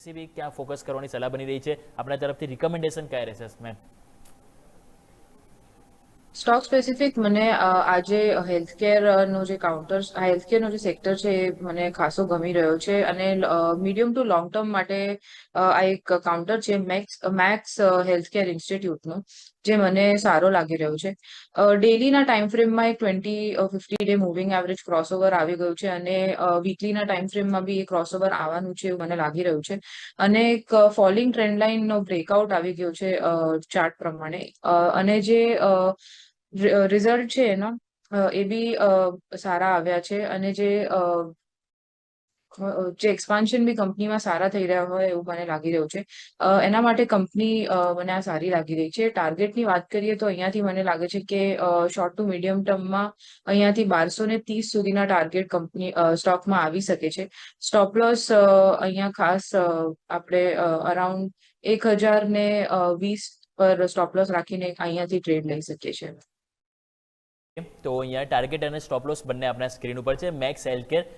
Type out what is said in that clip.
Specific ક્યાં focus કરવાની સલાહ બની રહી છે? આપણા તરફથી રિકમેન્ડેશન કયા રહેશે મેમ? સ્ટોક સ્પેસિફિક મને આજે હેલ્થકેરનો જે હેલ્થકેરનો જે સેક્ટર છે એ મને ખાસો ગમી રહ્યો છે અને મીડિયમ ટુ લોંગ ટર્મ માટે આ એક કાઉન્ટર છે મેક્સ હેલ્થકેર ઇન્સ્ટિટ્યૂટનું, જે મને સારો લાગી રહ્યો છે. ડેલીના ટાઈમ ફ્રેમમાં એક 50 મૂવિંગ એવરેજ ક્રોસઓવર આવી ગયું છે અને વીકલીના ટાઈમ ફ્રેમમાં બી એ ક્રોસઓવર આવવાનું છે એવું મને લાગી રહ્યું છે. અને એક ફોલિંગ ટ્રેન્ડ લાઇનનો બ્રેકઆઉટ આવી ગયો છે ચાર્ટ પ્રમાણે. અને જે રિઝલ્ટ છે એના એ બી સારા આવ્યા છે અને જે એક્સપાન્શન બી કંપનીમાં સારા થઈ રહ્યા હોય એવું મને લાગી રહ્યું છે. એના માટે કંપની મને આ સારી લાગી રહી છે. ટાર્ગેટની વાત કરીએ તો અહીંયાથી મને લાગે છે કે શોર્ટ ટુ મીડિયમ ટર્મમાં અહીંયાથી 1230 સુધીના ટાર્ગેટ સ્ટોકમાં આવી શકે છે. સ્ટોપ લોસ અહીંયા ખાસ આપણે અરાઉન્ડ 1020 પર સ્ટોપ લોસ રાખીને અહીંયાથી ટ્રેડ લઈ શકીએ છીએ. તો અહીંયા ટાર્ગેટ અને સ્ટોપ લોસ બંને આપણા સ્ક્રીન ઉપર છે. Max healthcare